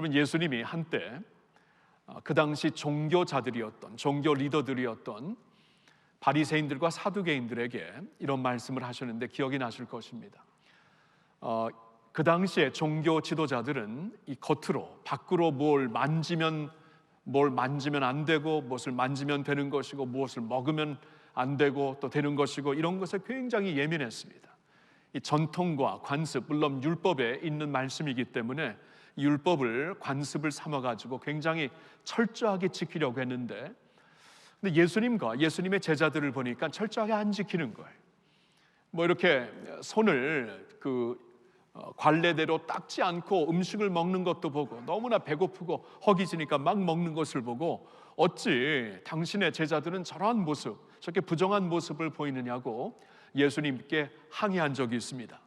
여러분, 예수님이 한때 그 당시 종교자들이었던, 종교 리더들이었던 바리새인들과 사두개인들에게 이런 말씀을 하셨는데 기억이 나실 것입니다. 그 당시에 종교 지도자들은 이 겉으로, 밖으로 뭘 만지면 안 되고, 무엇을 만지면 되는 것이고, 무엇을 먹으면 안 되고 또 되는 것이고, 이런 것에 굉장히 예민했습니다. 이 전통과 관습, 물론 율법에 있는 말씀이기 때문에 이 율법을 관습을 삼아가지고 굉장히 철저하게 지키려고 했는데, 근데 예수님과 예수님의 제자들을 보니까 철저하게 안 지키는 거예요. 뭐 이렇게 손을 관례대로 닦지 않고 음식을 먹는 것도 보고, 너무나 배고프고 허기지니까 막 먹는 것을 보고, 어찌 당신의 제자들은 저러한 모습, 저렇게 부정한 모습을 보이느냐고 예수님께 항의한 적이 있습니다.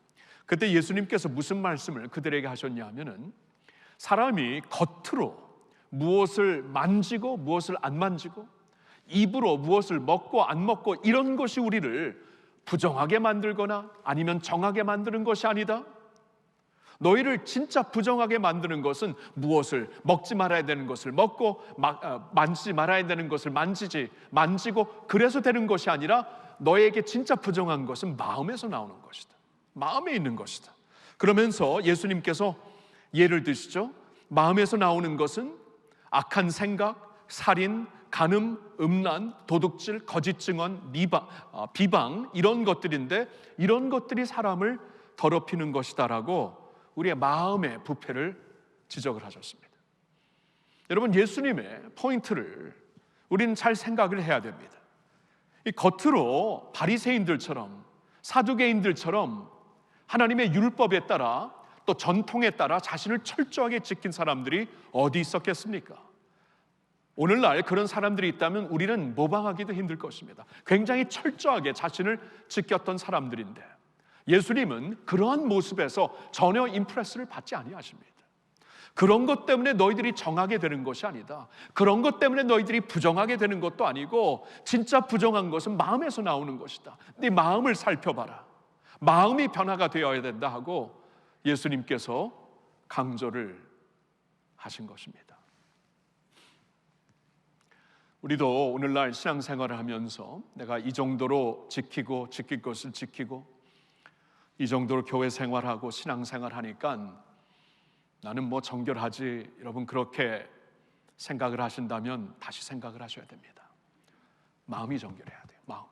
그때 예수님께서 무슨 말씀을 그들에게 하셨냐 하면은, 사람이 겉으로 무엇을 만지고 무엇을 안 만지고, 입으로 무엇을 먹고 안 먹고, 이런 것이 우리를 부정하게 만들거나 아니면 정하게 만드는 것이 아니다. 너희를 진짜 부정하게 만드는 것은 무엇을 먹지 말아야 되는 것을 먹고, 만지지 말아야 되는 것을 만지고, 그래서 되는 것이 아니라, 너에게 진짜 부정한 것은 마음에서 나오는 것이다. 마음에 있는 것이다. 그러면서 예수님께서 예를 드시죠. 마음에서 나오는 것은 악한 생각, 살인, 간음, 음란, 도둑질, 거짓 증언, 비방, 이런 것들인데, 이런 것들이 사람을 더럽히는 것이다라고 우리의 마음의 부패를 지적을 하셨습니다. 여러분, 예수님의 포인트를 우리는 잘 생각을 해야 됩니다. 이 겉으로 바리새인들처럼, 사두개인들처럼 하나님의 율법에 따라, 또 전통에 따라 자신을 철저하게 지킨 사람들이 어디 있었겠습니까? 오늘날 그런 사람들이 있다면 우리는 모방하기도 힘들 것입니다. 굉장히 철저하게 자신을 지켰던 사람들인데, 예수님은 그러한 모습에서 전혀 임프레스를 받지 아니하십니다. 그런 것 때문에 너희들이 정하게 되는 것이 아니다. 그런 것 때문에 너희들이 부정하게 되는 것도 아니고, 진짜 부정한 것은 마음에서 나오는 것이다. 네 마음을 살펴봐라. 마음이 변화가 되어야 된다 하고 예수님께서 강조를 하신 것입니다. 우리도 오늘날 신앙생활을 하면서 내가 이 정도로 지키고, 지킬 것을 지키고, 이 정도로 교회 생활하고 신앙생활 하니까 나는 뭐 정결하지, 여러분 그렇게 생각을 하신다면 다시 생각을 하셔야 됩니다. 마음이 정결해야 돼요. 마음이.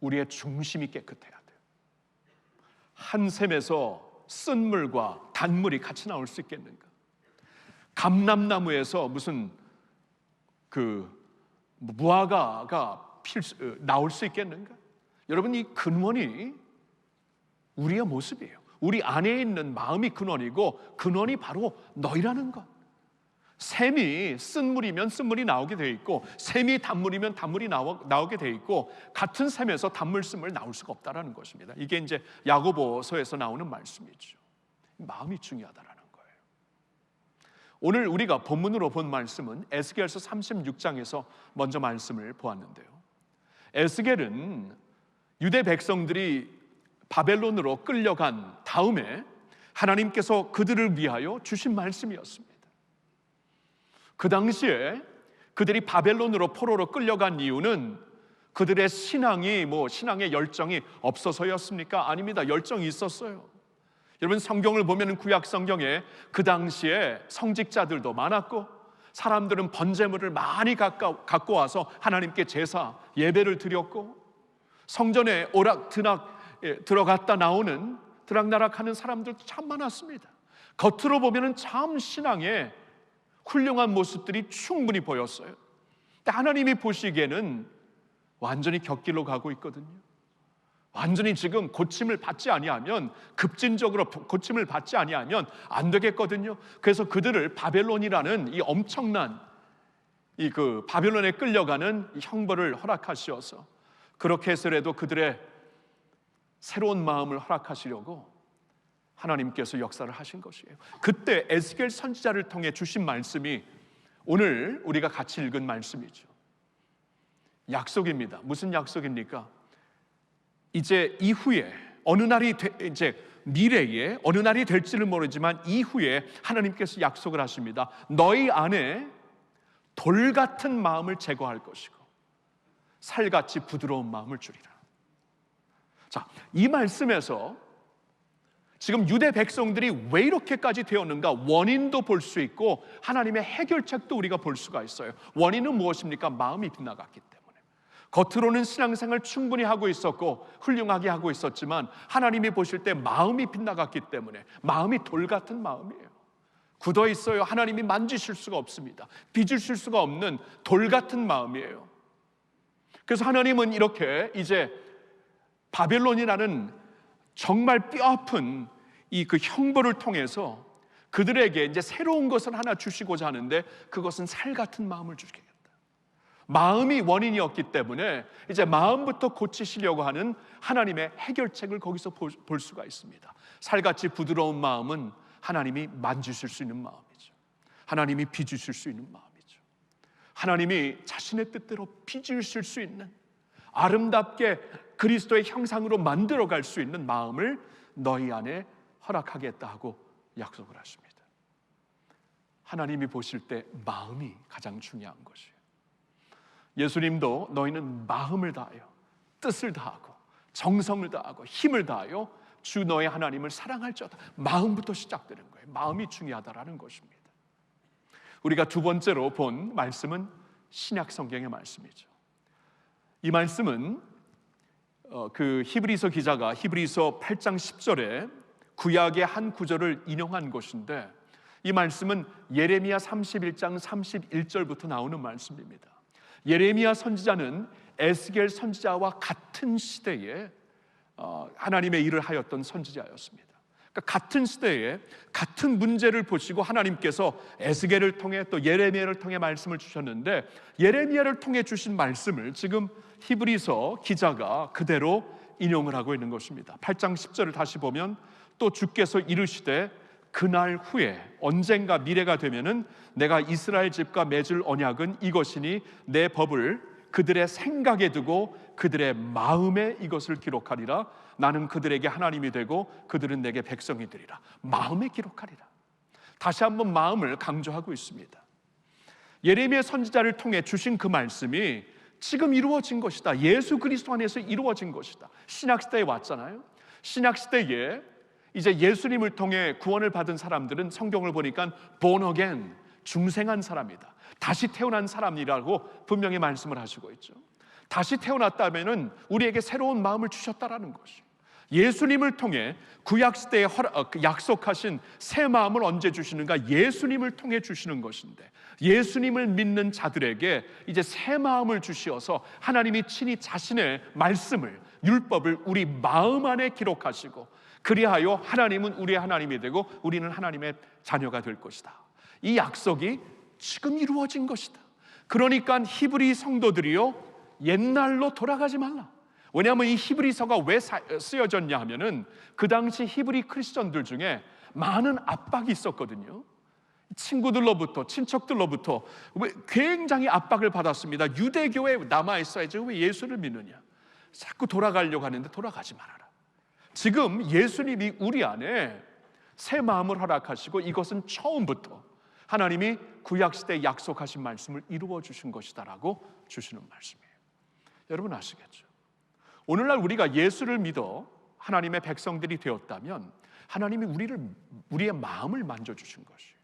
우리의 중심이 깨끗해야 돼요. 한 샘에서 쓴물과 단물이 같이 나올 수 있겠는가? 감람나무에서 무슨 무화과가 나올 수 있겠는가? 여러분, 이 근원이 우리의 모습이에요. 우리 안에 있는 마음이 근원이고, 근원이 바로 너희라는 것. 샘이 쓴물이면 쓴물이 나오게 되어 있고, 샘이 단물이면 단물이 나오게 되어 있고, 같은 샘에서 단물, 쓴물 나올 수가 없다라는 것입니다. 이게 이제 야고보서에서 나오는 말씀이죠. 마음이 중요하다라는 거예요. 오늘 우리가 본문으로 본 말씀은 에스겔서 36장에서 먼저 말씀을 보았는데요, 에스겔은 유대 백성들이 바벨론으로 끌려간 다음에 하나님께서 그들을 위하여 주신 말씀이었습니다. 그 당시에 그들이 바벨론으로 포로로 끌려간 이유는 그들의 신앙의 열정이 없어서였습니까? 아닙니다. 열정이 있었어요. 여러분, 성경을 보면 구약 성경에 그 당시에 성직자들도 많았고, 사람들은 번제물을 많이 갖고 와서 하나님께 제사, 예배를 드렸고, 성전에 오락드락 들어갔다 나오는 드락나락하는 사람들도 참 많았습니다. 겉으로 보면 참 신앙의 훌륭한 모습들이 충분히 보였어요. 근데 하나님이 보시기에는 완전히 격길로 가고 있거든요. 완전히 지금 고침을 받지 아니하면, 급진적으로 고침을 받지 아니하면 안 되겠거든요. 그래서 그들을 바벨론이라는 이 엄청난 바벨론에 끌려가는 형벌을 허락하시어서, 그렇게 해서라도 그들의 새로운 마음을 허락하시려고 하나님께서 역사를 하신 것이에요. 그때 에스겔 선지자를 통해 주신 말씀이 오늘 우리가 같이 읽은 말씀이죠. 약속입니다. 무슨 약속입니까? 이제 이후에 어느 날이 이제 미래에 어느 날이 될지는 모르지만 이후에 하나님께서 약속을 하십니다. 너희 안에 돌 같은 마음을 제거할 것이고 살같이 부드러운 마음을 주리라. 자, 이 말씀에서 지금 유대 백성들이 왜 이렇게까지 되었는가 원인도 볼 수 있고 하나님의 해결책도 우리가 볼 수가 있어요. 원인은 무엇입니까? 마음이 빗나갔기 때문에. 겉으로는 신앙생활 충분히 하고 있었고 훌륭하게 하고 있었지만 하나님이 보실 때 마음이 빗나갔기 때문에 마음이 돌 같은 마음이에요. 굳어 있어요. 하나님이 만지실 수가 없습니다. 빚으실 수가 없는 돌 같은 마음이에요. 그래서 하나님은 이렇게 이제 바벨론이라는 정말 뼈아픈 이 그 형벌을 통해서 그들에게 이제 새로운 것을 하나 주시고자 하는데 그것은 살 같은 마음을 주시겠다. 마음이 원인이었기 때문에 이제 마음부터 고치시려고 하는 하나님의 해결책을 거기서 볼 수가 있습니다. 살같이 부드러운 마음은 하나님이 만지실 수 있는 마음이죠. 하나님이 빚으실 수 있는 마음이죠. 하나님이 자신의 뜻대로 빚으실 수 있는 아름답게 그리스도의 형상으로 만들어갈 수 있는 마음을 너희 안에 허락하겠다 하고 약속을 하십니다. 하나님이 보실 때 마음이 가장 중요한 것이에요. 예수님도 너희는 마음을 다하여 뜻을 다하고 정성을 다하고 힘을 다하여 주 너의 하나님을 사랑할지어다. 마음부터 시작되는 거예요. 마음이 중요하다라는 것입니다. 우리가 두 번째로 본 말씀은 신약 성경의 말씀이죠. 이 말씀은 그 히브리서 기자가 히브리서 8장 10절에 구약의 한 구절을 인용한 것인데 이 말씀은 예레미야 31장 31절부터 나오는 말씀입니다. 예레미야 선지자는 에스겔 선지자와 같은 시대에 하나님의 일을 하였던 선지자였습니다. 그러니까 같은 시대에 같은 문제를 보시고 하나님께서 에스겔을 통해 또 예레미야를 통해 말씀을 주셨는데 예레미야를 통해 주신 말씀을 지금 히브리서 기자가 그대로 인용을 하고 있는 것입니다. 8장 10절을 다시 보면 또 주께서 이르시되 그날 후에 언젠가 미래가 되면은 내가 이스라엘 집과 맺을 언약은 이것이니 내 법을 그들의 생각에 두고 그들의 마음에 이것을 기록하리라. 나는 그들에게 하나님이 되고 그들은 내게 백성이 되리라. 마음에 기록하리라. 다시 한번 마음을 강조하고 있습니다. 예레미야 선지자를 통해 주신 그 말씀이 지금 이루어진 것이다. 예수 그리스도 안에서 이루어진 것이다. 신약시대에 왔잖아요. 신약시대에 이제 예수님을 통해 구원을 받은 사람들은 성경을 보니까 born again, 중생한 사람이다. 다시 태어난 사람이라고 분명히 말씀을 하시고 있죠. 다시 태어났다면은 우리에게 새로운 마음을 주셨다라는 것이에요. 예수님을 통해 구약시대에 약속하신 새 마음을 언제 주시는가? 예수님을 통해 주시는 것인데 예수님을 믿는 자들에게 이제 새 마음을 주시어서 하나님이 친히 자신의 말씀을 율법을 우리 마음 안에 기록하시고 그리하여 하나님은 우리의 하나님이 되고 우리는 하나님의 자녀가 될 것이다. 이 약속이 지금 이루어진 것이다. 그러니까 히브리 성도들이요 옛날로 돌아가지 말라. 왜냐하면 이 히브리서가 왜 쓰여졌냐 하면은 그 당시 히브리 크리스천들 중에 많은 압박이 있었거든요. 친구들로부터 친척들로부터 굉장히 압박을 받았습니다. 유대교에 남아있어야지 왜 예수를 믿느냐. 자꾸 돌아가려고 하는데 돌아가지 말아라. 지금 예수님이 우리 안에 새 마음을 허락하시고 이것은 처음부터 하나님이 구약시대에 약속하신 말씀을 이루어 주신 것이다라고 주시는 말씀이에요. 여러분 아시겠죠? 오늘날 우리가 예수를 믿어 하나님의 백성들이 되었다면 하나님이 우리의 마음을 만져주신 것이에요.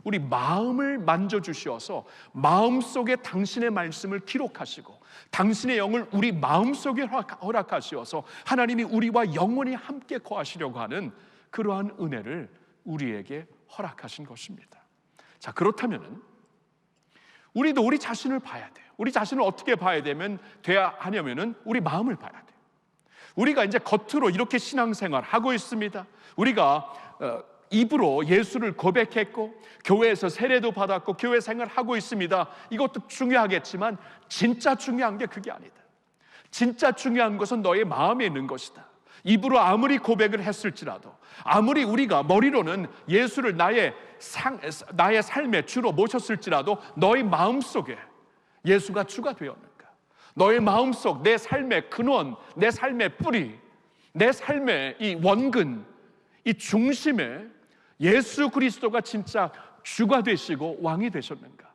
우리 마음을 만져주셔서 마음속에 당신의 말씀을 기록하시고 당신의 영을 우리 마음속에 허락하시어서 하나님이 우리와 영원히 함께 거하시려고 하는 그러한 은혜를 우리에게 허락하신 것입니다. 자, 그렇다면 우리도 우리 자신을 봐야 돼요. 우리 자신을 어떻게 봐야 하냐면은 우리 마음을 봐야 돼요. 우리가 이제 겉으로 이렇게 신앙생활 하고 있습니다. 우리가 입으로 예수를 고백했고 교회에서 세례도 받았고 교회 생활하고 있습니다. 이것도 중요하겠지만 진짜 중요한 게 그게 아니다. 진짜 중요한 것은 너의 마음에 있는 것이다. 입으로 아무리 고백을 했을지라도 아무리 우리가 머리로는 예수를 나의 삶의 주로 모셨을지라도 너의 마음속에 예수가 주가 되었는가? 너의 마음속 내 삶의 근원, 내 삶의 뿌리, 내 삶의 이 원근 이 중심에 예수 그리스도가 진짜 주가 되시고 왕이 되셨는가?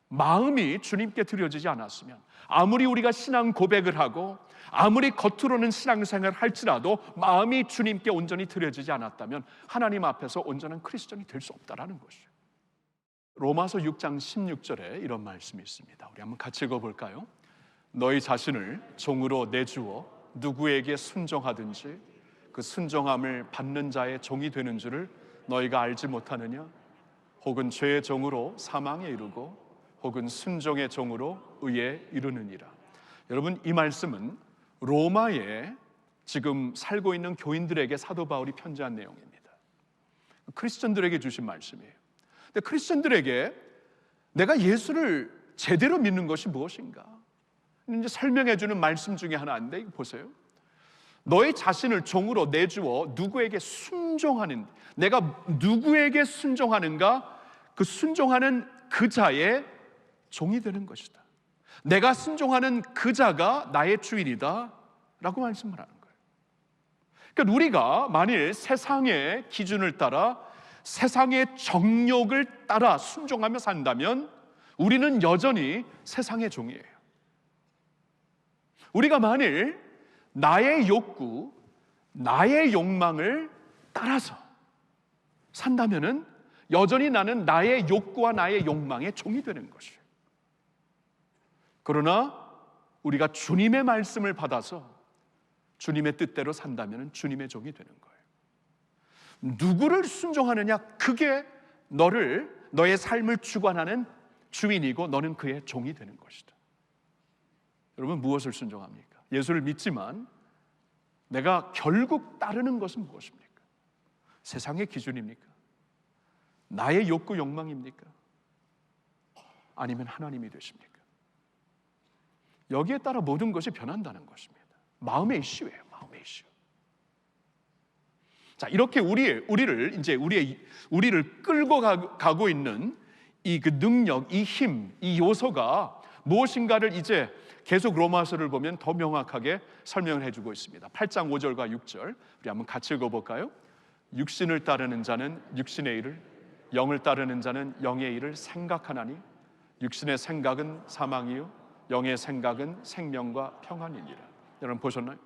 마음이 주님께 드려지지 않았으면, 아무리 우리가 신앙 고백을 하고 아무리 겉으로는 신앙생활을 할지라도 마음이 주님께 온전히 드려지지 않았다면 하나님 앞에서 온전한 크리스천이 될 수 없다라는 것이에요. 로마서 6장 16절에 이런 말씀이 있습니다. 우리 한번 같이 읽어볼까요? 너희 자신을 종으로 내주어 누구에게 순종하든지 그 순종함을 받는 자의 종이 되는 줄을 너희가 알지 못하느냐? 혹은 죄의 종으로 사망에 이르고 혹은 순종의 종으로 의에 이르느니라. 여러분, 이 말씀은 로마에 지금 살고 있는 교인들에게 사도 바울이 편지한 내용입니다. 크리스천들에게 주신 말씀이에요. 근데 크리스천들에게 내가 예수를 제대로 믿는 것이 무엇인가? 이제 설명해 주는 말씀 중에 하나인데, 이거 보세요. 너의 자신을 종으로 내주어 누구에게 순종하는, 내가 누구에게 순종하는가? 그 순종하는 그 자의 종이 되는 것이다. 내가 순종하는 그 자가 나의 주인이다 라고 말씀을 하는 거예요. 그러니까 우리가 만일 세상의 기준을 따라, 세상의 정욕을 따라 순종하며 산다면 우리는 여전히 세상의 종이에요. 우리가 만일 나의 욕구, 나의 욕망을 따라서 산다면은 여전히 나는 나의 욕구와 나의 욕망의 종이 되는 것이에요. 그러나 우리가 주님의 말씀을 받아서 주님의 뜻대로 산다면 주님의 종이 되는 거예요. 누구를 순종하느냐, 그게 너의 삶을 주관하는 주인이고 너는 그의 종이 되는 것이다. 여러분, 무엇을 순종합니까? 예수를 믿지만 내가 결국 따르는 것은 무엇입니까? 세상의 기준입니까? 나의 욕구 욕망입니까? 아니면 하나님이 되십니까? 여기에 따라 모든 것이 변한다는 것입니다. 마음의 이슈예요. 마음의 이슈. 자, 이렇게 우리를 끌고 가고 있는 이 그 능력, 이 힘, 이 요소가 무엇인가를 이제 계속 로마서를 보면 더 명확하게 설명을 해주고 있습니다. 8장 5절과 6절 우리 한번 같이 읽어볼까요? 육신을 따르는 자는 육신의 일을, 영을 따르는 자는 영의 일을 생각하나니 육신의 생각은 사망이요 영의 생각은 생명과 평안이니라. 여러분 보셨나요?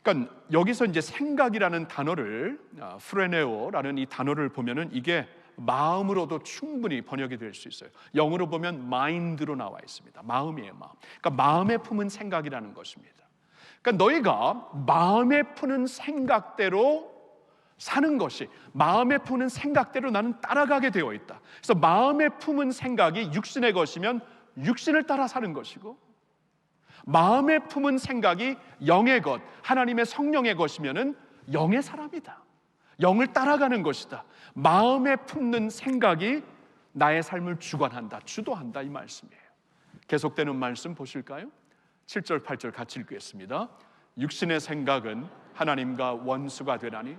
그러니까 여기서 이제 생각이라는 단어를, 프레네오라는 이 단어를 보면은 이게 마음으로도 충분히 번역이 될 수 있어요. 영어로 보면 mind로 나와 있습니다. 마음이에요, 마음. 그러니까 마음에 품은 생각이라는 것입니다. 그러니까 너희가 마음에 푸는 생각대로 사는 것이, 마음에 품은 생각대로 나는 따라가게 되어 있다. 그래서 마음에 품은 생각이 육신의 것이면 육신을 따라 사는 것이고, 마음에 품은 생각이 영의 것, 하나님의 성령의 것이면은 영의 사람이다. 영을 따라가는 것이다. 마음에 품는 생각이 나의 삶을 주관한다, 주도한다, 이 말씀이에요. 계속되는 말씀 보실까요? 7절 8절 같이 읽겠습니다. 육신의 생각은 하나님과 원수가 되나니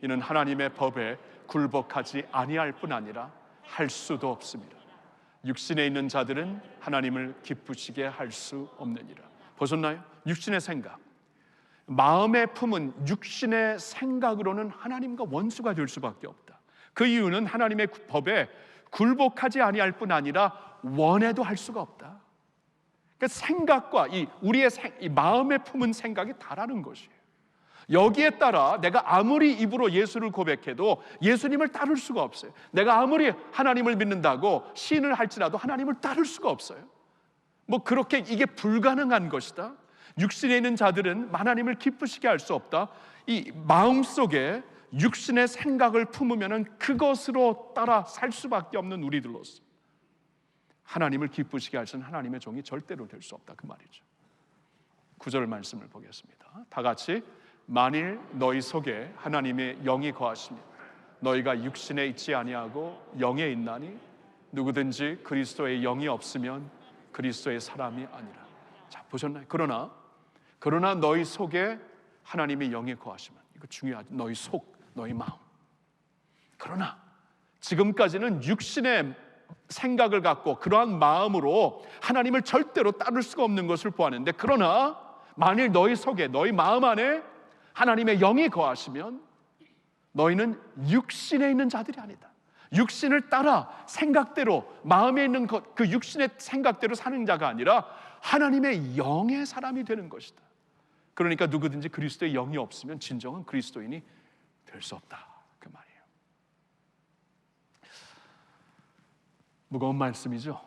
이는 하나님의 법에 굴복하지 아니할 뿐 아니라 할 수도 없습니다. 육신에 있는 자들은 하나님을 기쁘시게 할 수 없느니라. 보셨나요? 육신의 생각, 마음에 품은 육신의 생각으로는 하나님과 원수가 될 수밖에 없다. 그 이유는 하나님의 법에 굴복하지 아니할 뿐 아니라 원해도 할 수가 없다. 그러니까 생각과 우리의 이 마음에 품은 생각이 다라는 것이에요. 여기에 따라 내가 아무리 입으로 예수를 고백해도 예수님을 따를 수가 없어요. 내가 아무리 하나님을 믿는다고 시인을 할지라도 하나님을 따를 수가 없어요. 그렇게 이게 불가능한 것이다. 육신에 있는 자들은 하나님을 기쁘시게 할 수 없다. 이 마음속에 육신의 생각을 품으면은 그것으로 따라 살 수밖에 없는 우리들로서 하나님을 기쁘시게 할 수는 하나님의 종이 절대로 될 수 없다, 그 말이죠. 9절 말씀을 보겠습니다. 다 같이. 만일 너희 속에 하나님의 영이 거하시면 너희가 육신에 있지 아니하고 영에 있나니 누구든지 그리스도의 영이 없으면 그리스도의 사람이 아니라. 자, 보셨나요? 그러나 너희 속에 하나님의 영이 거하시면, 이거 중요하죠. 너희 속, 너희 마음. 그러나 지금까지는 육신의 생각을 갖고 그러한 마음으로 하나님을 절대로 따를 수가 없는 것을 보았는데, 그러나 만일 너희 속에, 너희 마음 안에 하나님의 영이 거하시면 너희는 육신에 있는 자들이 아니다. 육신을 따라 생각대로, 마음에 있는 그 육신의 생각대로 사는 자가 아니라 하나님의 영의 사람이 되는 것이다. 그러니까 누구든지 그리스도의 영이 없으면 진정한 그리스도인이 될 수 없다, 그 말이에요. 무거운 말씀이죠.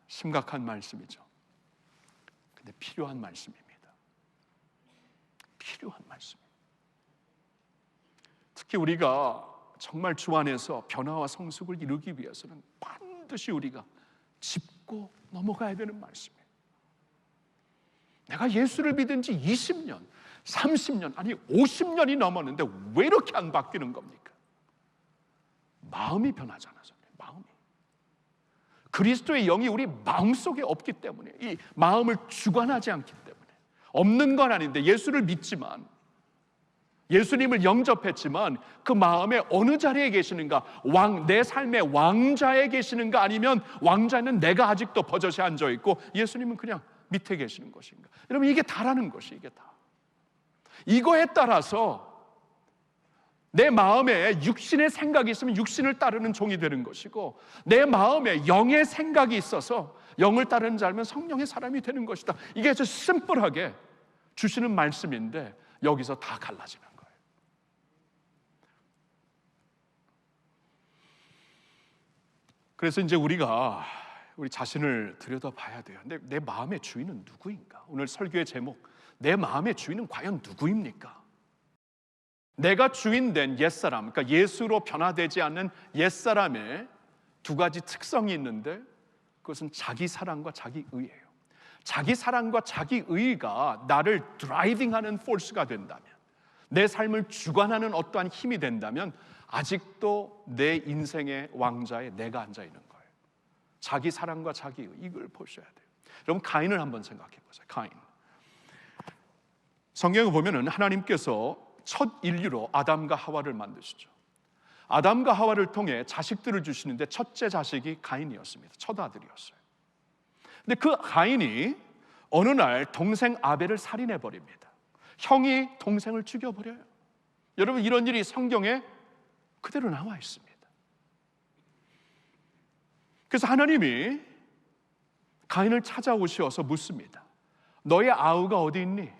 심각한 말씀이죠. 근데 필요한 말씀입니다. 필요한 말씀입니다. 특히 우리가 정말 주 안에서 변화와 성숙을 이루기 위해서는 반드시 우리가 짚고 넘어가야 되는 말씀이에요. 내가 예수를 믿은 지 20년, 30년, 아니 50년이 넘었는데 왜 이렇게 안 바뀌는 겁니까? 마음이 변하지 않아서 그래요. 마음이. 그리스도의 영이 우리 마음속에 없기 때문에, 이 마음을 주관하지 않기 때문에. 없는 건 아닌데 예수를 믿지만, 예수님을 영접했지만 그 마음에 어느 자리에 계시는가? 내 삶의 왕자에 계시는가? 아니면 왕자는 내가 아직도 버젓이 앉아있고 예수님은 그냥 밑에 계시는 것인가? 여러분, 이게 다라는 것이, 이게 다. 이거에 따라서 내 마음에 육신의 생각이 있으면 육신을 따르는 종이 되는 것이고, 내 마음에 영의 생각이 있어서 영을 따르는 자면 성령의 사람이 되는 것이다. 이게 아주 심플하게 주시는 말씀인데 여기서 다 갈라지는 거예요. 그래서 이제 우리가 우리 자신을 들여다봐야 돼요. 근데 내 마음의 주인은 누구인가? 오늘 설교의 제목, 내 마음의 주인은 과연 누구입니까? 내가 주인된 옛사람, 그러니까 예수로 변화되지 않는 옛사람의 두 가지 특성이 있는데, 그것은 자기 사랑과 자기 의예요. 자기 사랑과 자기 의가 나를 드라이빙하는 포스가 된다면, 내 삶을 주관하는 어떠한 힘이 된다면 아직도 내 인생의 왕자에 내가 앉아 있는 거예요. 자기 사랑과 자기 의, 이걸 보셔야 돼요. 여러분, 가인을 한번 생각해 보세요. 가인. 성경을 보면은 하나님께서 첫 인류로 아담과 하와를 만드시죠. 아담과 하와를 통해 자식들을 주시는데 첫째 자식이 가인이었습니다. 첫 아들이었어요. 근데 그 가인이 어느 날 동생 아벨을 살인해 버립니다. 형이 동생을 죽여버려요. 여러분, 이런 일이 성경에 그대로 나와 있습니다. 그래서 하나님이 가인을 찾아오셔서 묻습니다. 너의 아우가 어디 있니?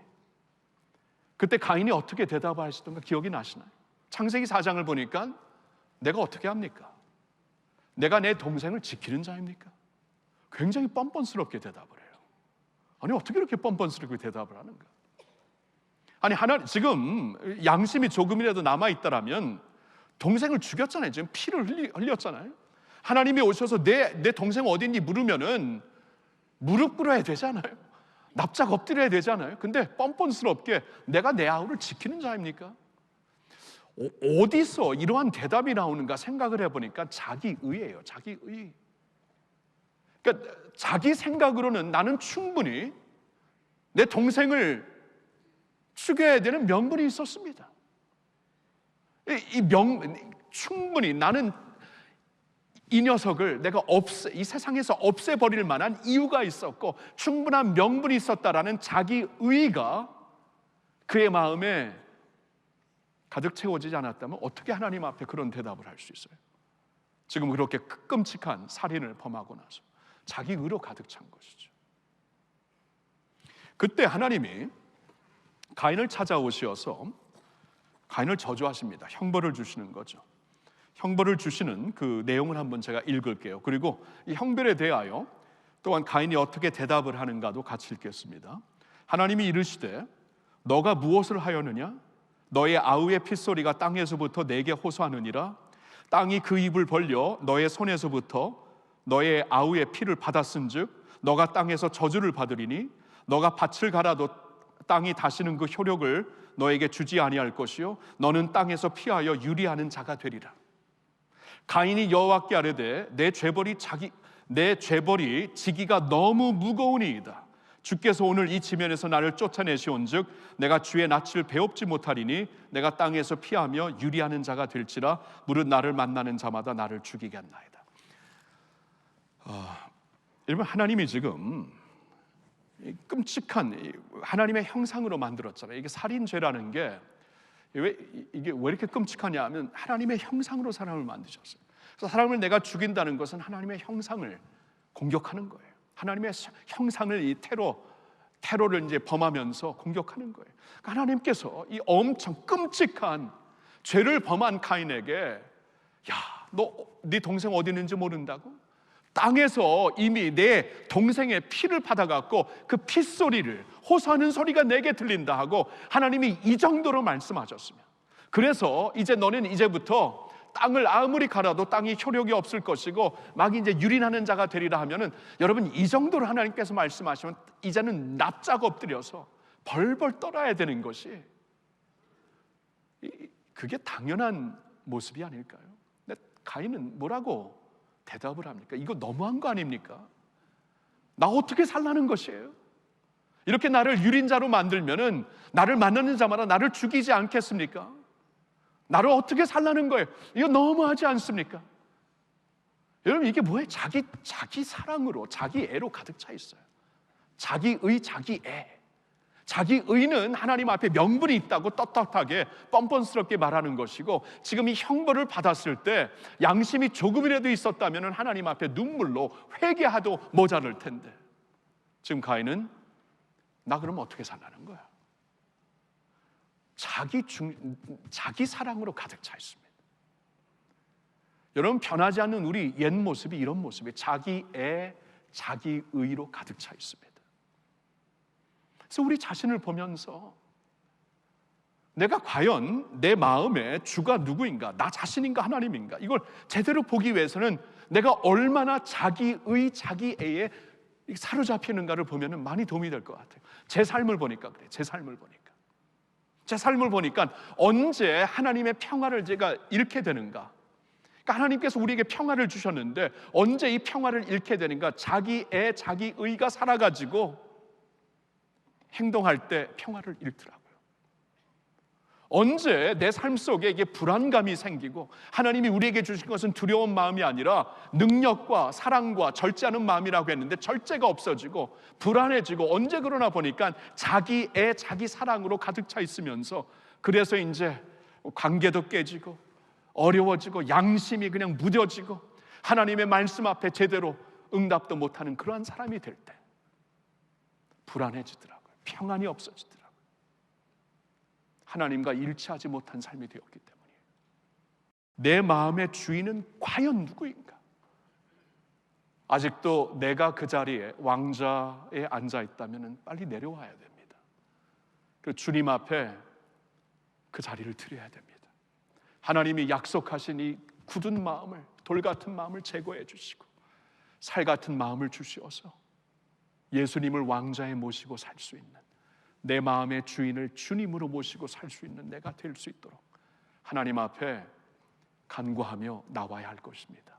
그때 가인이 어떻게 대답하시던가 기억이 나시나요? 창세기 4장을 보니까 내가 어떻게 합니까? 내가 내 동생을 지키는 자입니까? 굉장히 뻔뻔스럽게 대답을 해요. 아니, 어떻게 이렇게 뻔뻔스럽게 대답을 하는가? 아니, 지금 양심이 조금이라도 남아있다라면 동생을 죽였잖아요. 지금 피를 흘렸잖아요. 하나님이 오셔서 내 동생 어디 있니 물으면은 무릎 꿇어야 되잖아요. 납작 엎드려야 되잖아요. 근데 뻔뻔스럽게 내가 내 아우를 지키는 자입니까? 어디서 이러한 대답이 나오는가 생각을 해보니까 자기 의예요. 자기 의. 그러니까 자기 생각으로는 나는 충분히 내 동생을 죽여야 되는 명분이 있었습니다. 충분히 나는 이 녀석을 내가 이 세상에서 없애버릴 만한 이유가 있었고 충분한 명분이 있었다라는 자기 의가 그의 마음에 가득 채워지지 않았다면 어떻게 하나님 앞에 그런 대답을 할 수 있어요? 지금 그렇게 끔찍한 살인을 범하고 나서 자기 의로 가득 찬 것이죠. 그때 하나님이 가인을 찾아오셔서 가인을 저주하십니다. 형벌을 주시는 거죠. 형벌을 주시는 그 내용을 한번 제가 읽을게요. 그리고 이 형벌에 대하여 또한 가인이 어떻게 대답을 하는가도 같이 읽겠습니다. 하나님이 이르시되 너가 무엇을 하였느냐? 너의 아우의 핏소리가 땅에서부터 내게 호소하느니라. 땅이 그 입을 벌려 너의 손에서부터 너의 아우의 피를 받았은즉 너가 땅에서 저주를 받으리니 너가 밭을 갈아도 땅이 다시는 그 효력을 너에게 주지 아니할 것이요 너는 땅에서 피하여 유리하는 자가 되리라. 가인이 여호와께 아뢰되 내 죄벌이 지기가 너무 무거우니이다. 주께서 오늘 이 지면에서 나를 쫓아내시온즉 내가 주의 낯을 배웁지 못하리니 내가 땅에서 피하며 유리하는 자가 될지라. 무릇 나를 만나는 자마다 나를 죽이겠나이다. 여러분, 하나님이 지금 끔찍한 하나님의 형상으로 만들었잖아요. 이게 살인죄라는 게 이게 왜 이렇게 끔찍하냐 하면 하나님의 형상으로 사람을 만드셨어요. 그래서 사람을 내가 죽인다는 것은 하나님의 형상을 공격하는 거예요. 하나님의 형상을 이 테러를 이제 범하면서 공격하는 거예요. 그러니까 하나님께서 이 엄청 끔찍한 죄를 범한 카인에게, 야, 너 네 동생 어디 있는지 모른다고? 땅에서 이미 내 동생의 피를 받아갖고 그 핏소리를, 호소하는 소리가 내게 들린다 하고 하나님이 이 정도로 말씀하셨으면, 그래서 이제 너는 이제부터 땅을 아무리 갈아도 땅이 효력이 없을 것이고 막 이제 유린하는 자가 되리라 하면은, 여러분 이 정도로 하나님께서 말씀하시면 이제는 납작 엎드려서 벌벌 떨어야 되는 것이, 그게 당연한 모습이 아닐까요? 근데 가인은 뭐라고 대답을 합니까? 이거 너무한 거 아닙니까? 나 어떻게 살라는 것이에요? 이렇게 나를 유린자로 만들면은 나를 만나는 자마다 나를 죽이지 않겠습니까? 나를 어떻게 살라는 거예요? 이거 너무하지 않습니까? 여러분 이게 뭐예요? 자기 사랑으로, 자기 애로 가득 차 있어요. 자기의, 자기 애. 자기 의는 하나님 앞에 명분이 있다고 떳떳하게 뻔뻔스럽게 말하는 것이고, 지금 이 형벌을 받았을 때 양심이 조금이라도 있었다면 하나님 앞에 눈물로 회개하도 모자랄 텐데, 지금 가인은 나 그럼 어떻게 살라는 거야? 자기 사랑으로 가득 차 있습니다. 여러분 변하지 않는 우리 옛 모습이 이런 모습이에요. 자기 애, 자기 의로 가득 차 있습니다. 그래서 우리 자신을 보면서 내가 과연 내 마음의 주가 누구인가, 나 자신인가 하나님인가, 이걸 제대로 보기 위해서는 내가 얼마나 자기의, 자기애에 사로잡히는가를 보면 많이 도움이 될 것 같아요. 제 삶을 보니까 그래요. 제 삶을 보니까 언제 하나님의 평화를 제가 잃게 되는가. 그러니까 하나님께서 우리에게 평화를 주셨는데 언제 이 평화를 잃게 되는가. 자기애, 자기의가 살아가지고 행동할 때 평화를 잃더라고요. 언제 내 삶 속에 이게 불안감이 생기고, 하나님이 우리에게 주신 것은 두려운 마음이 아니라 능력과 사랑과 절제하는 마음이라고 했는데 절제가 없어지고 불안해지고, 언제 그러나 보니까 자기애, 자기 사랑으로 가득 차 있으면서, 그래서 이제 관계도 깨지고 어려워지고 양심이 그냥 무뎌지고 하나님의 말씀 앞에 제대로 응답도 못하는 그러한 사람이 될 때 불안해지더라고요. 평안이 없어지더라고요. 하나님과 일치하지 못한 삶이 되었기 때문이에요. 내 마음의 주인은 과연 누구인가? 아직도 내가 그 자리에 왕좌에 앉아 있다면 빨리 내려와야 됩니다. 그 주님 앞에 그 자리를 드려야 됩니다. 하나님이 약속하신 이 굳은 마음을, 돌 같은 마음을 제거해 주시고 살 같은 마음을 주시어서 예수님을 왕좌에 모시고 살 수 있는, 내 마음의 주인을 주님으로 모시고 살 수 있는 내가 될 수 있도록 하나님 앞에 간구하며 나와야 할 것입니다.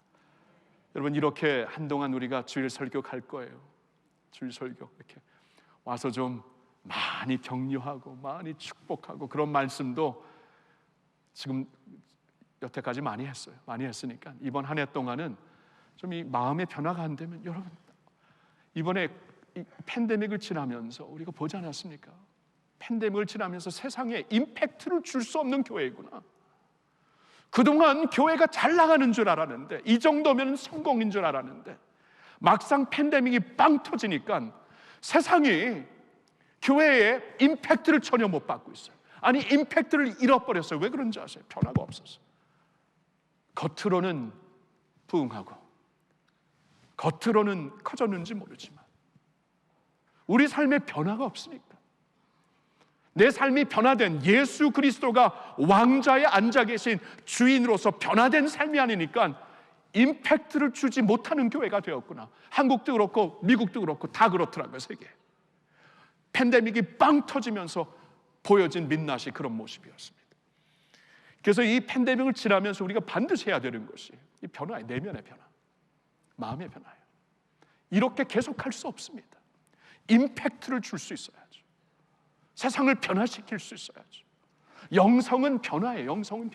여러분 이렇게 한동안 우리가 주일 설교 갈 거예요. 주일 설교 이렇게 와서 좀 많이 격려하고 많이 축복하고 그런 말씀도 지금 여태까지 많이 했어요. 많이 했으니까 이번 한 해 동안은 좀 이 마음의 변화가 안 되면, 여러분 이번에 이 팬데믹을 지나면서 우리가 보지 않았습니까? 팬데믹을 지나면서 세상에 임팩트를 줄 수 없는 교회이구나. 그동안 교회가 잘 나가는 줄 알았는데, 이 정도면 성공인 줄 알았는데, 막상 팬데믹이 빵 터지니까 세상이 교회에 임팩트를 전혀 못 받고 있어요. 아니 임팩트를 잃어버렸어요. 왜 그런지 아세요? 변화가 없었어요. 겉으로는 부흥하고 겉으로는 커졌는지 모르지만 우리 삶에 변화가 없으니까, 내 삶이 변화된, 예수 그리스도가 왕좌에 앉아 계신 주인으로서 변화된 삶이 아니니까 임팩트를 주지 못하는 교회가 되었구나. 한국도 그렇고 미국도 그렇고 다 그렇더라고요. 세계 팬데믹이 빵 터지면서 보여진 민낯이 그런 모습이었습니다. 그래서 이 팬데믹을 지나면서 우리가 반드시 해야 되는 것이 이 변화예요. 내면의 변화, 마음의 변화예요. 이렇게 계속할 수 없습니다. 임팩트를 줄 수 있어야죠. 세상을 변화시킬 수 있어야죠. 영성은 변화예요. 영성은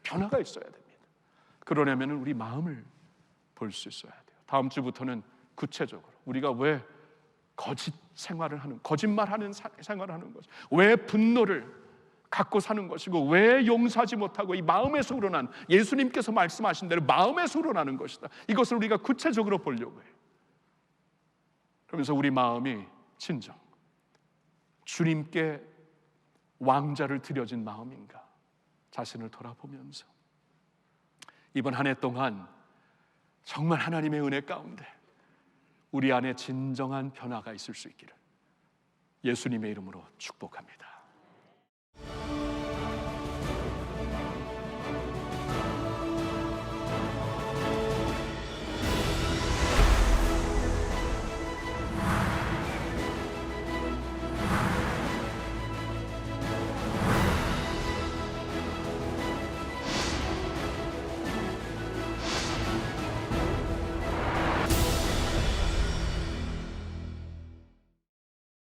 변화가 있어야 됩니다. 그러려면 우리 마음을 볼 수 있어야 돼요. 다음 주부터는 구체적으로 우리가 왜 거짓 생활을 하는, 거짓말하는 생활을 하는 것, 왜 분노를 갖고 사는 것이고 왜 용서하지 못하고 이 마음에서 우러난, 예수님께서 말씀하신 대로 마음에서 우러나는 것이다. 이것을 우리가 구체적으로 보려고 해요. 그러면서 우리 마음이 진정 주님께 왕자를 드려진 마음인가 자신을 돌아보면서 이번 한 해 동안 정말 하나님의 은혜 가운데 우리 안에 진정한 변화가 있을 수 있기를 예수님의 이름으로 축복합니다.